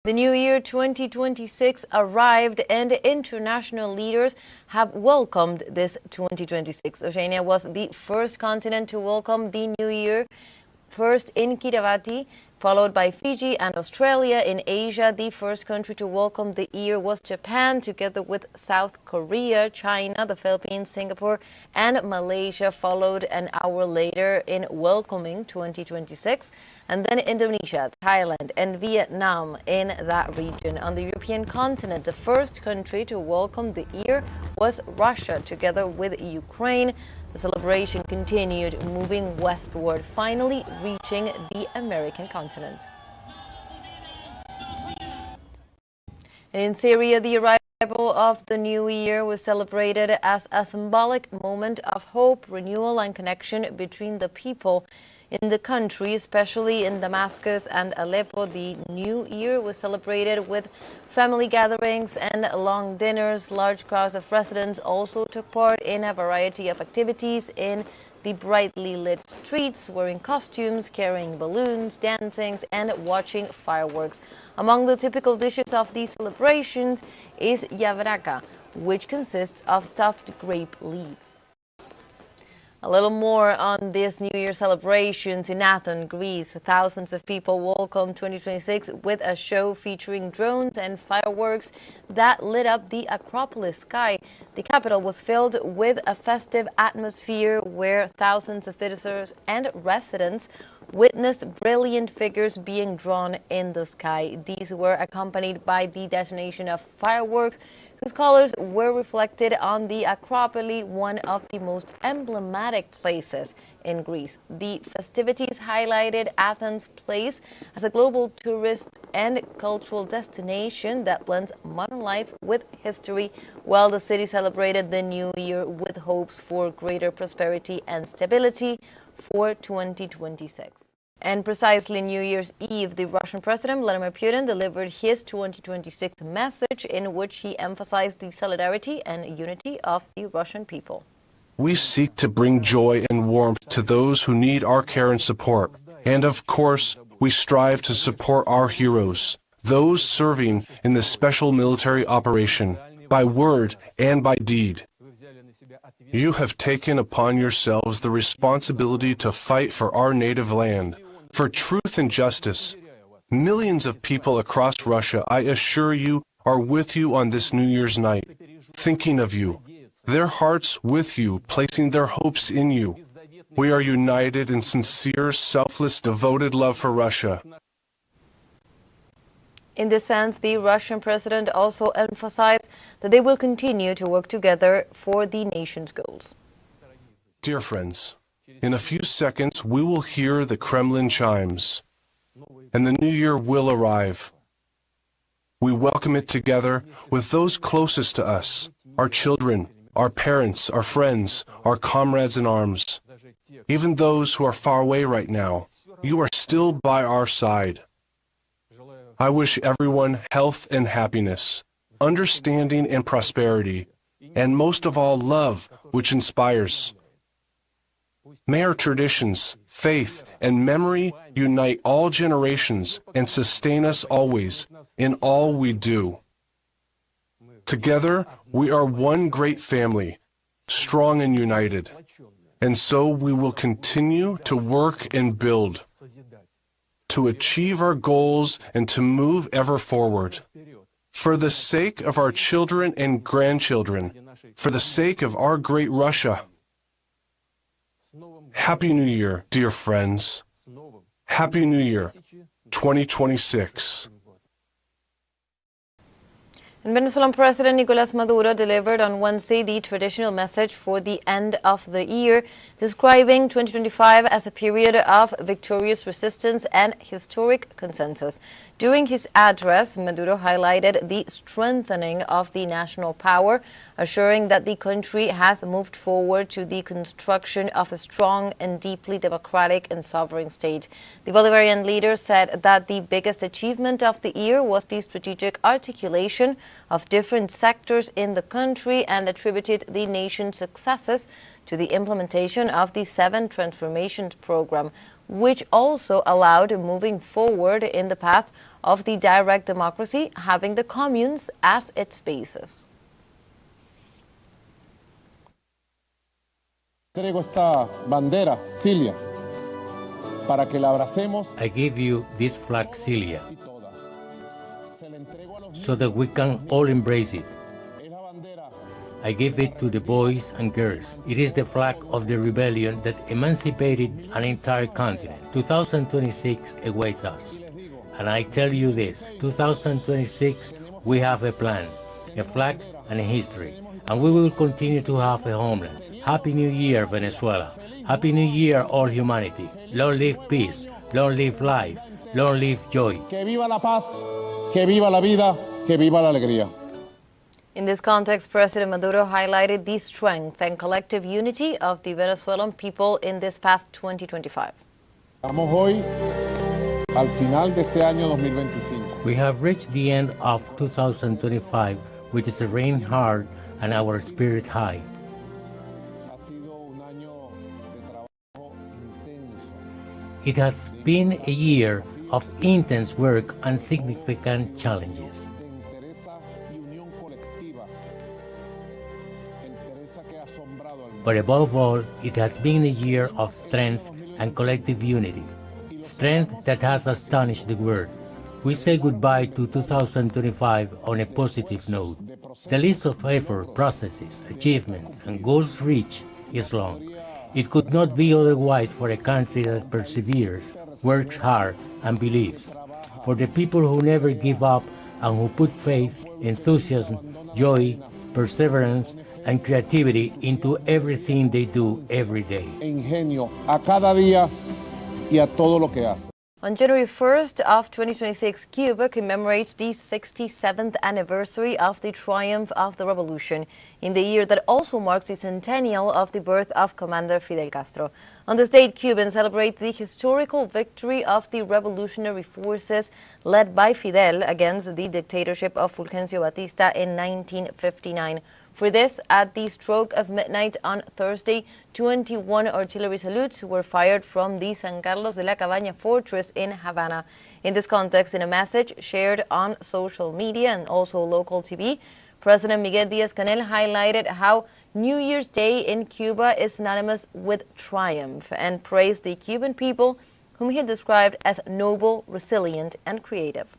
The new year 2026 arrived and international leaders have welcomed this 2026. Oceania was the first continent to welcome the new year, first in Kiribati, followed by Fiji and Australia. In Asia, the first country to welcome the year was Japan, together with South Korea, China, the Philippines, Singapore, and Malaysia followed an hour later in welcoming 2026. And then Indonesia, Thailand, and Vietnam in that region. On the European continent, the first country to welcome the year was Russia, together with Ukraine. The celebration continued, moving westward, finally reaching the American continent. And in Syria, the arrival of the new year was celebrated as a symbolic moment of hope, renewal, and connection between the people in the country, especially in Damascus and Aleppo. The new year was celebrated with family gatherings and long dinners. Large crowds of residents also took part in a variety of activities in the brightly lit streets, wearing costumes, carrying balloons, dancing, and watching fireworks. Among the typical dishes of these celebrations is yavraka, which consists of stuffed grape leaves. A little more on this New Year celebrations in Athens, Greece. Thousands of people welcomed 2026 with a show featuring drones and fireworks that lit up the Acropolis sky. The capital was filled with a festive atmosphere where thousands of visitors and residents witnessed brilliant figures being drawn in the sky. These were accompanied by the detonation of fireworks, whose colors were reflected on the Acropolis, one of the most emblematic places in Greece. The festivities highlighted Athens' place as a global tourist and cultural destination that blends modern life with history, while the city celebrated the new year with hopes for greater prosperity and stability for 2026. And precisely New Year's Eve, the Russian President Vladimir Putin delivered his 2026 message, in which he emphasized the solidarity and unity of the Russian people. We seek to bring joy and warmth to those who need our care and support. And of course, we strive to support our heroes, those serving in this special military operation, by word and by deed. You have taken upon yourselves the responsibility to fight for our native land, for truth and justice. Millions of people across Russia, I assure you, are with you on this New Year's night, thinking of you, their hearts with you, placing their hopes in you. We are united in sincere, selfless, devoted love for Russia. In this sense, the Russian president also emphasized that they will continue to work together for the nation's goals. Dear friends, in a few seconds we will hear the Kremlin chimes, and the new year will arrive. We welcome it together with those closest to us, our children, our parents, our friends, our comrades in arms. Even those who are far away right now, you are still by our side. I wish everyone health and happiness, understanding and prosperity, and most of all, love, which inspires. May our traditions, faith, and memory unite all generations and sustain us always in all we do. Together, we are one great family, strong and united, and so we will continue to work and build, to achieve our goals and to move ever forward. For the sake of our children and grandchildren, for the sake of our great Russia. Happy New Year, dear friends. Happy New Year, 2026. And Venezuelan President Nicolás Maduro delivered on Wednesday the traditional message for the end of the year, describing 2025 as a period of victorious resistance and historic consensus. During his address, Maduro highlighted the strengthening of the national power, assuring that the country has moved forward to the construction of a strong and deeply democratic and sovereign state. The Bolivarian leader said that the biggest achievement of the year was the strategic articulation of different sectors in the country and attributed the nation's successes to the implementation of the 7 Transformations program, which also allowed moving forward in the path of the direct democracy, having the communes as its basis. Traigo esta bandera, Cilia, para que la abracemos. I give you this flag, Cilia, so that we can all embrace it. I give it to the boys and girls. It is the flag of the rebellion that emancipated an entire continent. 2026 awaits us. And I tell you this, 2026, we have a plan, a flag and a history. And we will continue to have a homeland. Happy New Year, Venezuela. Happy New Year, all humanity. Long live peace, long live life, long live joy. Que viva la paz, que viva la vida, que viva la alegría. In this context, President Maduro highlighted the strength and collective unity of the Venezuelan people in this past 2025. Estamos hoy al final de este año 2025. We have reached the end of 2025 with a serene heart and our spirit high. Ha sido un año de trabajo intenso. It has been a year of intense work and significant challenges. De entereza y unión colectiva. Entereza que ha asombrado al mundo. But above all, it has been a year of strength and collective unity. Strength that has astonished the world. We say goodbye to 2025 on a positive note. The list of effort, processes, achievements, and goals reached is long. It could not be otherwise for a country that perseveres, works hard, and believes. For the people who never give up and who put faith, enthusiasm, joy, perseverance, and creativity into everything they do every day. Ingenio a cada día y a todo lo que hace. On January 1st of 2026, Cuba commemorates the 67th anniversary of the triumph of the revolution, in the year that also marks the centennial of the birth of Commander Fidel Castro. On this date, Cubans celebrate the historical victory of the revolutionary forces led by Fidel against the dictatorship of Fulgencio Batista in 1959. For this, at the stroke of midnight on Thursday, 21 artillery salutes were fired from the San Carlos de la Cabaña fortress in Havana. In this context, in a message shared on social media and also local TV, President Miguel Díaz-Canel highlighted how New Year's Day in Cuba is synonymous with triumph and praised the Cuban people, whom he described as noble, resilient, and creative.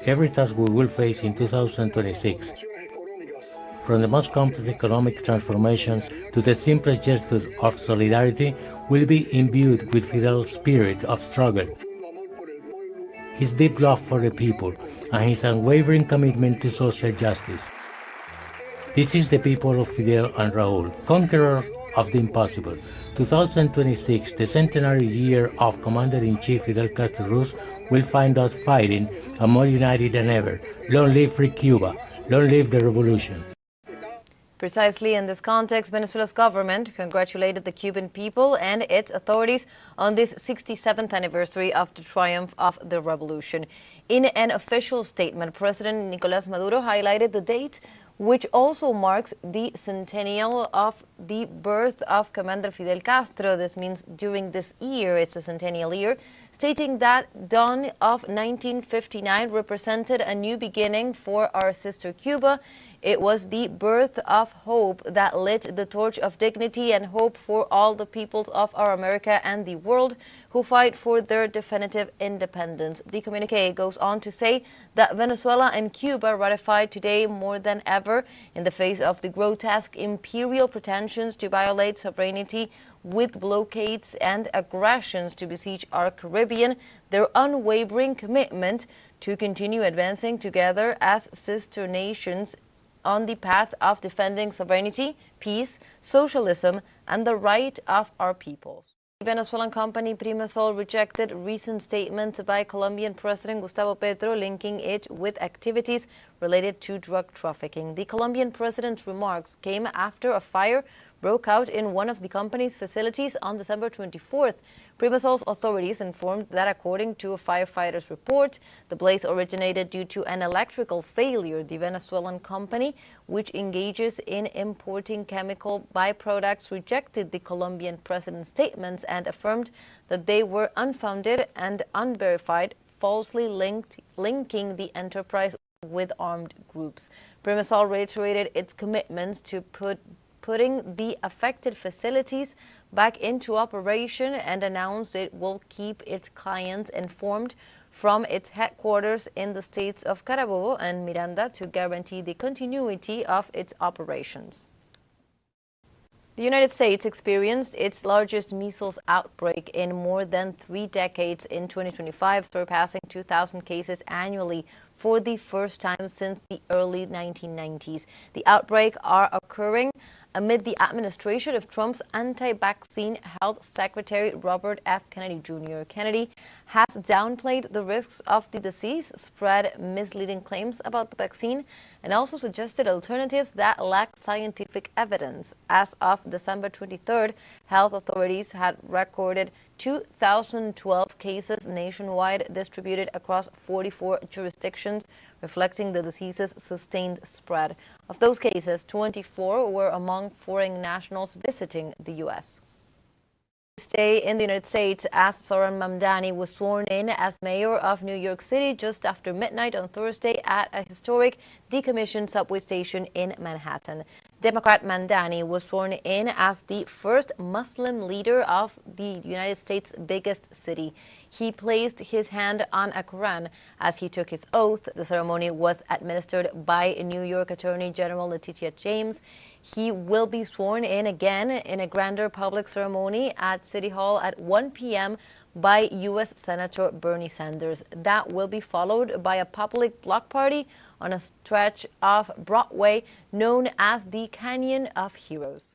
Every task we will face in 2026, from the most complex economic transformations to the simplest gesture of solidarity, will be imbued with Fidel's spirit of struggle, his deep love for the people, and his unwavering commitment to social justice. This is the people of Fidel and Raúl, conquerors of the impossible. 2026, the centenary year of Commander-in-Chief Fidel Castro Ruz, will find us fighting and more united than ever. Long live free Cuba. Long live the revolution. Precisely in this context, Venezuela's government congratulated the Cuban people and its authorities on this 67th anniversary of the triumph of the revolution. In an official statement, President Nicolás Maduro highlighted the date, which also marks the centennial of the birth of Commander Fidel Castro. This means during this year, it's a centennial year, stating that dawn of 1959 represented a new beginning for our sister Cuba. It was the birth of hope that lit the torch of dignity and hope for all the peoples of our America and the world who fight for their definitive independence. The communiqué goes on to say that Venezuela and Cuba ratified today more than ever, in the face of the grotesque imperial pretensions to violate sovereignty with blockades and aggressions to besiege our Caribbean, their unwavering commitment to continue advancing together as sister nations on the path of defending sovereignty, peace, socialism, and the right of our peoples. The Venezuelan company Primasol rejected recent statements by Colombian President Gustavo Petro linking it with activities related to drug trafficking. The Colombian president's remarks came after a fire broke out in one of the company's facilities on December 24th. Primasol's authorities informed that according to a firefighter's report, the blaze originated due to an electrical failure. The Venezuelan company, which engages in importing chemical byproducts, rejected the Colombian president's statements and affirmed that they were unfounded and unverified, falsely linking the enterprise with armed groups. Primasol reiterated its commitments to putting the affected facilities back into operation and announced it will keep its clients informed from its headquarters in the states of Carabobo and Miranda to guarantee the continuity of its operations. The United States experienced its largest measles outbreak in more than 3 decades in 2025, surpassing 2,000 cases annually for the first time since the early 1990s. The outbreak are occurring amid the administration of Trump's anti-vaccine Health Secretary Robert F. Kennedy Jr. Kennedy has downplayed the risks of the disease, spread misleading claims about the vaccine, and also suggested alternatives that lack scientific evidence. As of December 23rd, health authorities had recorded 2,012 cases nationwide distributed across 44 jurisdictions, reflecting the disease's sustained spread. Of those cases, 24 were among foreign nationals visiting the U.S. Stay in the United States as Zohran Mamdani was sworn in as mayor of New York City just after midnight on Thursday at a historic decommissioned subway station in Manhattan. Democrat Mamdani was sworn in as the first Muslim leader of the United States' biggest city. He placed his hand on a Quran as he took his oath. The ceremony was administered by New York Attorney General Letitia James. He will be sworn in again in a grander public ceremony at City Hall at 1 p.m. by U.S. Senator Bernie Sanders. That will be followed by a public block party on a stretch of Broadway known as the Canyon of Heroes.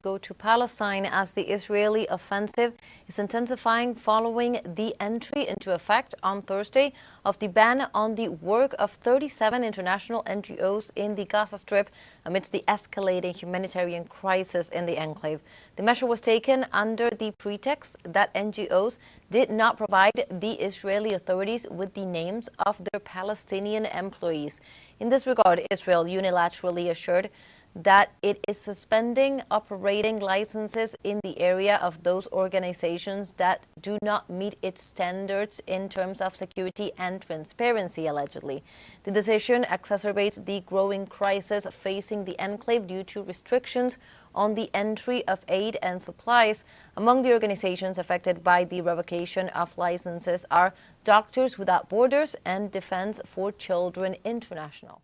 Go to Palestine as the Israeli offensive is intensifying following the entry into effect on Thursday of the ban on the work of 37 international NGOs in the Gaza Strip amidst the escalating humanitarian crisis in the enclave. The measure was taken under the pretext that NGOs did not provide the Israeli authorities with the names of their Palestinian employees. In this regard, Israel unilaterally assured that it is suspending operating licenses in the area of those organizations that do not meet its standards in terms of security and transparency, allegedly. The decision exacerbates the growing crisis facing the enclave due to restrictions on the entry of aid and supplies. Among the organizations affected by the revocation of licenses are Doctors Without Borders and Defense for Children International.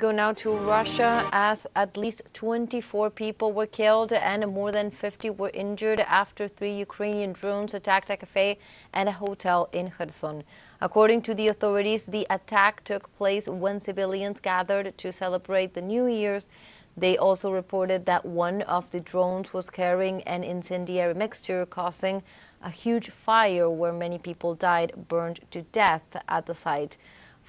Go now to Russia as at least 24 people were killed and more than 50 were injured after 3 Ukrainian drones attacked a cafe and a hotel in Kherson. According to the authorities, the attack took place when civilians gathered to celebrate the New Year's. They also reported that one of the drones was carrying an incendiary mixture, causing a huge fire where many people died, burned to death at the site.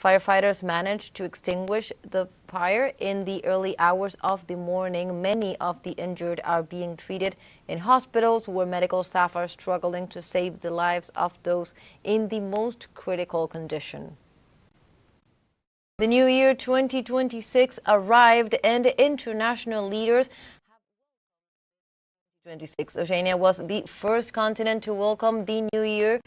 Firefighters managed to extinguish the fire in the early hours of the morning. Many of the injured are being treated in hospitals where medical staff are struggling to save the lives of those in the most critical condition. The new year 2026 arrived and international leaders 2026. Oceania was the first continent to welcome the new year,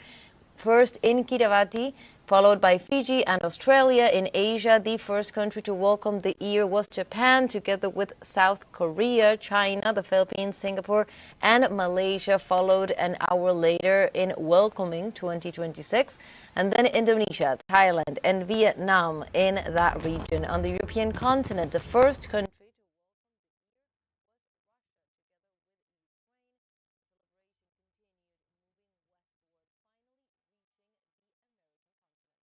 first in Kiribati, followed by Fiji and Australia. In Asia, the first country to welcome the year was Japan, together with South Korea, China, the Philippines, Singapore, and Malaysia followed an hour later in welcoming 2026, and then Indonesia, Thailand, and Vietnam in that region. On the European continent, the first country